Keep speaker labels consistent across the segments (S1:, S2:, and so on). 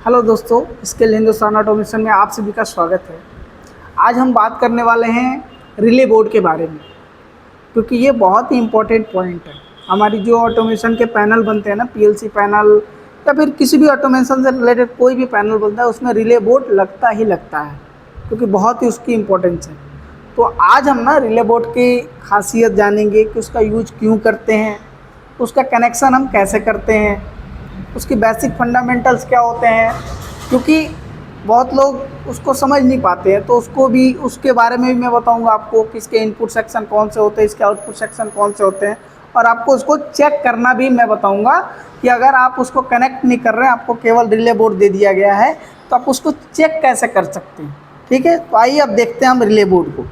S1: Hello दोस्तों, skill Hindustan automation में आप सभी का स्वागत है। आज हम बात करने वाले हैं रिले बोर्ड के बारे में, क्योंकि ये बहुत ही इम्पोर्टेंट पॉइंट है। हमारी जो ऑटोमेशन के पैनल बनते हैं ना, पीएलसी पैनल या फिर किसी भी ऑटोमेशन से रिलेटेड कोई भी पैनल बनता है, उसमें रिले बोर्ड लगता ही लगता है, क्योंकि बहुत ही उसकी इम्पोर्टेंस है। तो आज हम ना रिले बोर्ड की खासियत जानेंगे कि उसका यूज क्यों करते हैं, उसका कनेक्शन हम कैसे करते हैं, उसकी बेसिक फंडामेंटल्स क्या होते हैं, क्योंकि बहुत लोग उसको समझ नहीं पाते हैं। तो उसको भी, उसके बारे में भी मैं बताऊंगा आपको कि इसके इनपुट सेक्शन कौन से होते हैं, इसके आउटपुट सेक्शन कौन से होते हैं, और आपको उसको चेक करना भी मैं बताऊंगा कि अगर आप उसको कनेक्ट नहीं कर रहे हैं, आपको केवल रिले बोर्ड दे दिया गया है, तो आप उसको चेक कैसे कर सकते हैं। ठीक है, तो आइए अब देखते हैं हम रिले बोर्ड को।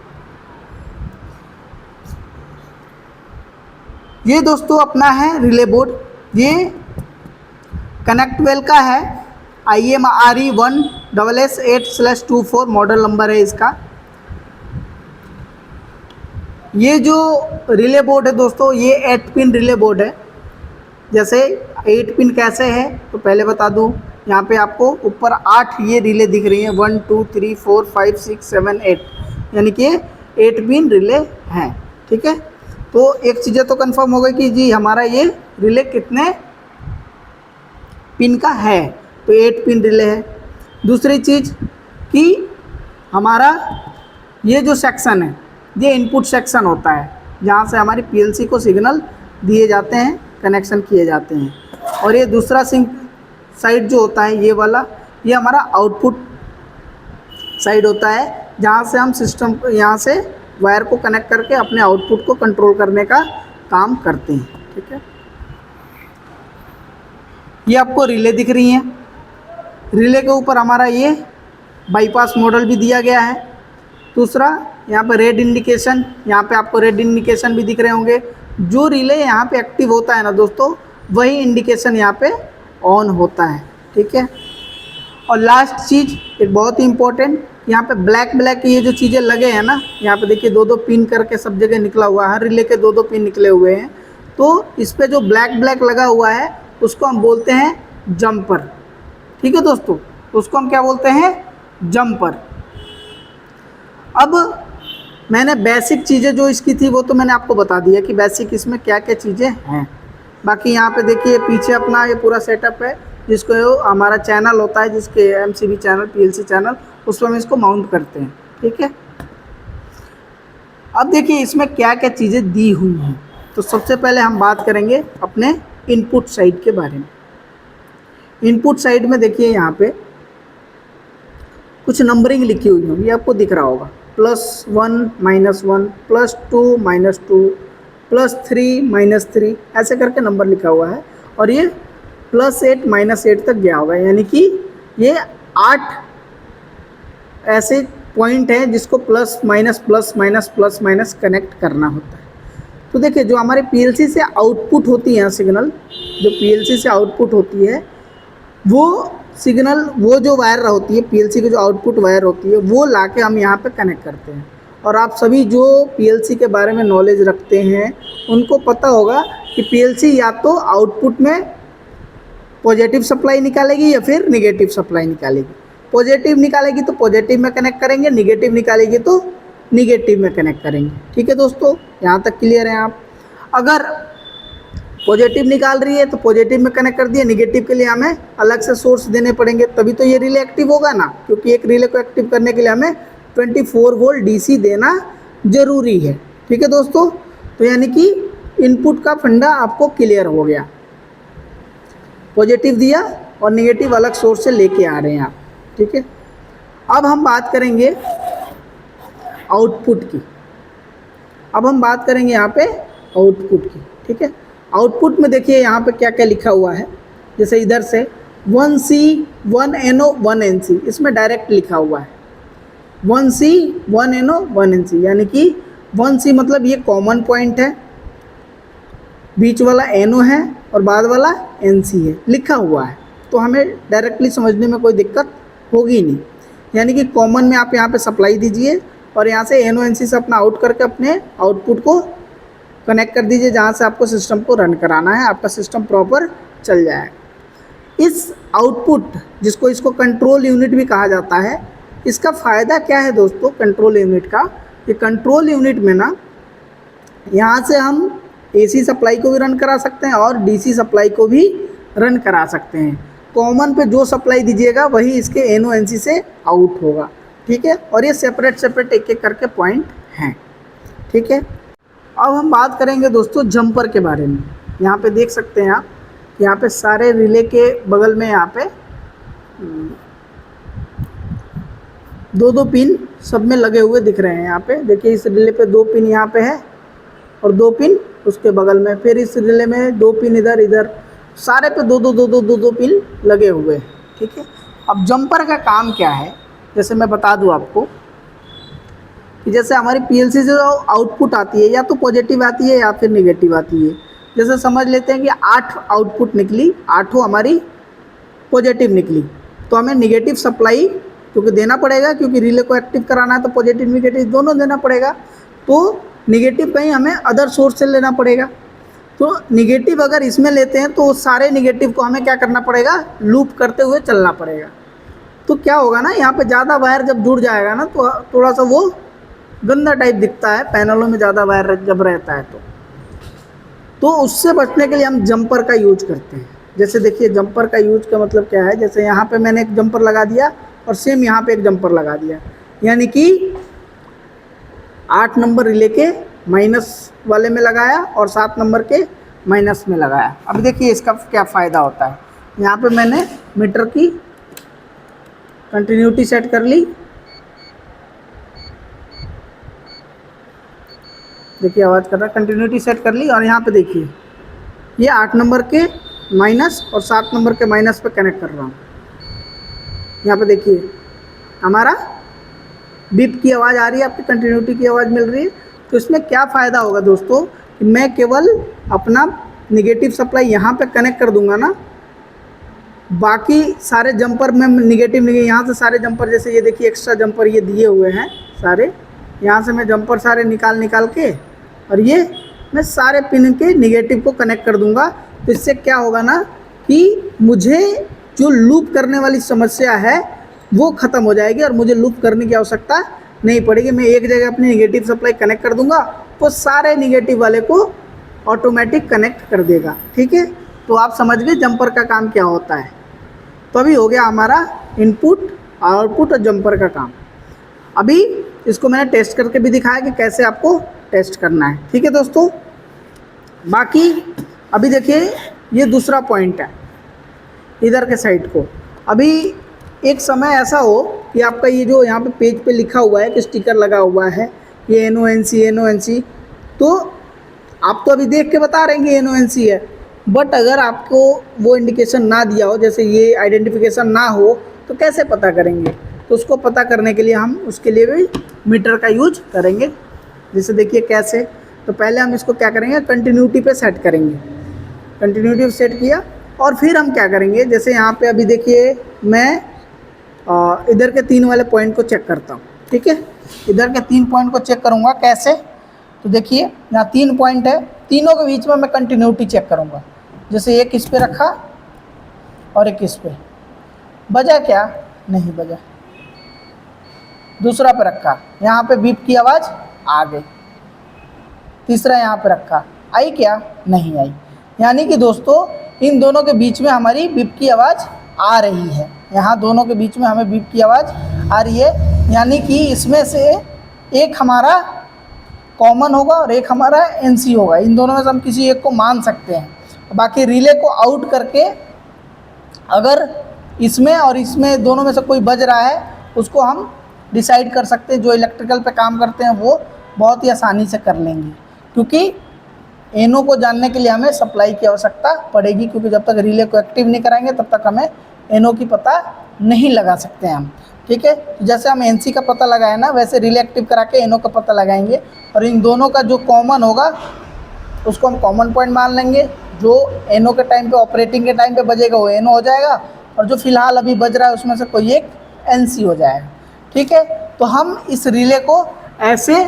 S1: ये दोस्तों अपना है रिले बोर्ड, ये कनेक्टवेल का है। IMRE 1SS8/24 मॉडल नंबर है इसका। ये जो रिले बोर्ड है दोस्तों, ये 8 पिन रिले बोर्ड है। जैसे 8 पिन कैसे है तो पहले बता दूं, यहाँ पे आपको ऊपर 8 ये रिले दिख रही हैं, 1 2 3 4 5 6 7 8, यानी कि 8 पिन रिले हैं। ठीक है, तो एक चीज़ें तो कंफर्म हो गई कि जी हमारा ये रिले कितने पिन का है, तो 8 पिन रिले है। दूसरी चीज़ कि हमारा ये जो सेक्शन है, ये इनपुट सेक्शन होता है, जहाँ से हमारी पीएलसी को सिग्नल दिए जाते हैं, कनेक्शन किए जाते हैं। और ये दूसरा सिंक साइड जो होता है, ये वाला, ये हमारा आउटपुट साइड होता है, जहाँ से हम सिस्टम, यहाँ से वायर को कनेक्ट करके अपने आउटपुट को कंट्रोल करने का काम करते हैं। ठीक है, ये आपको रिले दिख रही हैं। रिले के ऊपर हमारा ये बाईपास मॉडल भी दिया गया है। दूसरा, यहाँ पे रेड इंडिकेशन, यहाँ पे आपको रेड इंडिकेशन भी दिख रहे होंगे। जो रिले यहाँ पे एक्टिव होता है ना दोस्तों, वही इंडिकेशन यहाँ पे ऑन होता है। ठीक है, और लास्ट चीज़ एक बहुत ही इम्पोर्टेंट, यहाँ पे ब्लैक ये जो चीज़ें लगे हैं ना, यहाँ पे देखिए 2-2 पिन करके सब जगह निकला हुआ है, हर रिले के 2-2 पिन निकले हुए हैं। तो इस पर जो ब्लैक लगा हुआ है, उसको हम बोलते हैं जंपर। ठीक है दोस्तों, उसको हम क्या बोलते हैं, जंपर। अब मैंने बेसिक चीज़ें जो इसकी थी वो तो मैंने आपको बता दिया कि बेसिक इसमें क्या क्या चीज़ें हैं। बाकी यहाँ पे देखिए पीछे अपना ये पूरा सेटअप है, जिसको हमारा चैनल होता है, जिसके MCB चैनल, PLC चैनल, उस पर हम इसको माउंट करते हैं। ठीक है, अब देखिए इसमें क्या क्या चीज़ें दी हुई हैं। तो सबसे पहले हम बात करेंगे अपने इनपुट साइड के बारे में। इनपुट साइड में देखिए यहाँ पे कुछ नंबरिंग लिखी हुई होगी, आपको दिख रहा होगा, +1 -1, +2 -2, +3 -3, ऐसे करके नंबर लिखा हुआ है। और ये +8 -8 तक गया होगा, यानी कि ये 8 ऐसे पॉइंट हैं जिसको प्लस माइनस कनेक्ट करना होता है। तो देखिए जो हमारे पीएलसी से आउटपुट होती है सिग्नल, जो पीएलसी से आउटपुट होती है, वो सिग्नल, वो जो वायर होती है पीएलसी की, जो आउटपुट वायर होती है, वो लाके हम यहाँ पे कनेक्ट करते हैं। और आप सभी जो पीएलसी के बारे में नॉलेज रखते हैं, उनको पता होगा कि पीएलसी या तो आउटपुट में पॉजिटिव सप्लाई निकालेगी या फिर निगेटिव सप्लाई निकालेगी। पॉजिटिव निकालेगी तो पॉजिटिव में कनेक्ट करेंगे, निगेटिव निकालेगी तो निगेटिव में कनेक्ट करेंगे। ठीक है दोस्तों, यहाँ तक क्लियर है आप। अगर पॉजिटिव निकाल रही है तो पॉजिटिव में कनेक्ट कर दिए, निगेटिव के लिए हमें अलग से सोर्स देने पड़ेंगे, तभी तो ये रिले एक्टिव होगा ना, क्योंकि एक रिले को एक्टिव करने के लिए हमें 24 वोल्ट DC देना ज़रूरी है। ठीक है दोस्तों, तो यानी कि इनपुट का फंडा आपको क्लियर हो गया। पॉजिटिव दिया और निगेटिव अलग सोर्स से लेके आ रहे हैं आप। ठीक है, अब हम बात करेंगे आउटपुट की। अब हम बात करेंगे यहाँ पे आउटपुट की। ठीक है, आउटपुट में देखिए यहाँ पे क्या क्या लिखा हुआ है। जैसे इधर से 1C 1NO 1NC, इसमें डायरेक्ट लिखा हुआ है 1C 1NO 1NC, यानी कि 1C मतलब ये कॉमन पॉइंट है, बीच वाला NO है और बाद वाला NC है, लिखा हुआ है। तो हमें डायरेक्टली समझने में कोई दिक्कत होगी नहीं, यानी कि कॉमन में आप यहाँ पे सप्लाई दीजिए और यहाँ से NO NC से अपना आउट करके अपने आउटपुट को कनेक्ट कर दीजिए, जहाँ से आपको सिस्टम को रन कराना है, आपका सिस्टम प्रॉपर चल जाएगा। इस आउटपुट जिसको इसको कंट्रोल यूनिट भी कहा जाता है, इसका फ़ायदा क्या है दोस्तों कंट्रोल यूनिट का, कि कंट्रोल यूनिट में ना यहाँ से हम AC सप्लाई को भी रन करा सकते हैं और DC सप्लाई को भी रन करा सकते हैं। कॉमन पे जो सप्लाई दीजिएगा वही इसके NO-NC से आउट होगा, ठीक है। और ये सेपरेट एक एक करके पॉइंट हैं, ठीक है। अब हम बात करेंगे दोस्तों जंपर के बारे में। यहाँ पे देख सकते हैं आप, यहाँ पे सारे रिले के बगल में यहाँ पे दो पिन सब में लगे हुए दिख रहे हैं। यहाँ पे देखिए इस रिले पे 2 पिन यहाँ पे है और 2 पिन उसके बगल में, फिर इस रिले में 2 पिन इधर, सारे पे दो पिन लगे हुए हैं, ठीक है। अब जंपर का काम क्या है, जैसे मैं बता दूं आपको कि जैसे हमारी PLC से जो आउटपुट आती है या तो पॉजिटिव आती है या फिर निगेटिव आती है। जैसे समझ लेते हैं कि 8 आउटपुट निकली, 8 हमारी पॉजिटिव निकली, तो हमें निगेटिव सप्लाई क्योंकि देना पड़ेगा, क्योंकि रिले को एक्टिव कराना है तो पॉजिटिव निगेटिव दोनों देना पड़ेगा। तो निगेटिव कहीं हमें अदर सोर्स से लेना पड़ेगा। तो निगेटिव अगर इसमें लेते हैं तो सारे निगेटिव को हमें क्या करना पड़ेगा, लूप करते हुए चलना पड़ेगा। तो क्या होगा ना, यहाँ पे ज़्यादा वायर जब जुड़ जाएगा ना तो थोड़ा सा वो गंदा टाइप दिखता है पैनलों में, ज़्यादा वायर जब रहता है तो उससे बचने के लिए हम जंपर का यूज करते हैं। जैसे देखिए जंपर का यूज का मतलब क्या है, जैसे यहाँ पे मैंने एक जंपर लगा दिया और सेम यहाँ पे एक जंपर लगा दिया, यानी कि 8 नंबर रिले के माइनस वाले में लगाया और 7 नंबर के माइनस में लगाया। अब देखिए इसका क्या फ़ायदा होता है। यहाँ पे मैंने मीटर की कंटिन्यूटी सेट कर ली, देखिए आवाज़ कर रहा है, कंटिन्यूटी सेट कर ली। और यहाँ पे देखिए ये 8 नंबर के माइनस और 7 नंबर के माइनस पे कनेक्ट कर रहा हूँ। यहाँ पे देखिए हमारा बीप की आवाज़ आ रही है, आपकी कंटिन्यूटी की आवाज़ मिल रही है। तो इसमें क्या फ़ायदा होगा दोस्तों कि मैं केवल अपना निगेटिव सप्लाई यहाँ पे कनेक्ट कर दूंगा ना, बाकी सारे जंपर में निगेटिव यहाँ से सारे जंपर, जैसे ये देखिए एक्स्ट्रा जंपर ये दिए हुए हैं सारे, यहाँ से मैं जंपर सारे निकाल के और ये मैं सारे पिन के निगेटिव को कनेक्ट कर दूंगा। तो इससे क्या होगा ना कि मुझे जो लूप करने वाली समस्या है वो ख़त्म हो जाएगी और मुझे लूप करने की आवश्यकता नहीं पड़ेगी। मैं एक जगह अपनी निगेटिव सप्लाई कनेक्ट कर दूंगा तो सारे निगेटिव वाले को ऑटोमेटिक कनेक्ट कर देगा, ठीक है। तो आप समझ गए जंपर का काम क्या होता है। तो अभी हो गया हमारा इनपुट, आउटपुट और जंपर का काम। अभी इसको मैंने टेस्ट करके भी दिखाया कि कैसे आपको टेस्ट करना है, ठीक है दोस्तों। बाकी अभी देखिए ये दूसरा पॉइंट है इधर के साइड को। अभी एक समय ऐसा हो कि आपका ये जो यहाँ पे पेज पे लिखा हुआ है कि स्टिकर लगा हुआ है ये NO-NC, तो आप तो अभी देख के बता रहे हैं कि NO-NC है, बट अगर आपको वो इंडिकेशन ना दिया हो, जैसे ये आइडेंटिफिकेशन ना हो, तो कैसे पता करेंगे। तो उसको पता करने के लिए हम उसके लिए भी मीटर का यूज करेंगे। जैसे देखिए कैसे, तो पहले हम इसको क्या करेंगे, कंटिन्यूटी पे सेट करेंगे। कंटिन्यूटी पे सेट किया और फिर हम क्या करेंगे, जैसे यहाँ पे अभी देखिए मैं इधर के 3 वाले पॉइंट को चेक करता हूँ, ठीक है। इधर के 3 पॉइंट को चेक करूँगा कैसे, तो देखिए यहाँ 3 पॉइंट है, तीनों के बीच में मैं कंटिन्यूटी चेक करूँगा। जैसे एक इस पे रखा और एक इस पे, बजा क्या, नहीं बजा। दूसरा पे रखा, यहाँ पे बीप की आवाज़ आ गई। तीसरा यहाँ पे रखा, आई क्या, नहीं आई। यानी कि दोस्तों इन दोनों के बीच में हमारी बीप की आवाज़ आ रही है। यहाँ दोनों के बीच में हमें बीप की आवाज़ आ रही है, यानी कि इसमें से एक हमारा कॉमन होगा और एक हमारा NC होगा। इन दोनों में से हम किसी एक को मान सकते हैं। बाकी रिले को आउट करके अगर इसमें और इसमें दोनों में से कोई बज रहा है उसको हम डिसाइड कर सकते हैं। जो इलेक्ट्रिकल पे काम करते हैं वो बहुत ही आसानी से कर लेंगे, क्योंकि NO को जानने के लिए हमें सप्लाई की आवश्यकता पड़ेगी, क्योंकि जब तक रिले को एक्टिव नहीं कराएंगे तब तक हमें NO की पता नहीं लगा सकते हैं हम, ठीक है। तो जैसे हम NC का पता लगाए ना, वैसे रिले एक्टिव करा के NO का पता लगाएंगे और इन दोनों का जो कॉमन होगा उसको हम कॉमन पॉइंट मान लेंगे। जो NO के टाइम पे, ऑपरेटिंग के टाइम पे बजेगा वो NO हो जाएगा और जो फिलहाल अभी बज रहा है उसमें से कोई एक NC हो जाएगा, ठीक है। तो हम इस रिले को ऐसे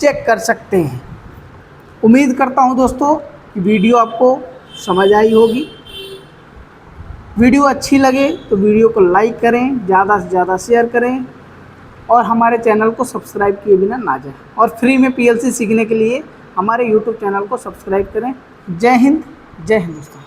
S1: चेक कर सकते हैं। उम्मीद करता हूं दोस्तों कि वीडियो आपको समझ आई होगी। वीडियो अच्छी लगे तो वीडियो को लाइक करें, ज़्यादा से ज़्यादा शेयर करें और हमारे चैनल को सब्सक्राइब किए बिना ना जाएं। और फ्री में पीएलसी सीखने के लिए हमारे यूट्यूब चैनल को सब्सक्राइब करें। जय हिंद, जय हिंदुस्तान।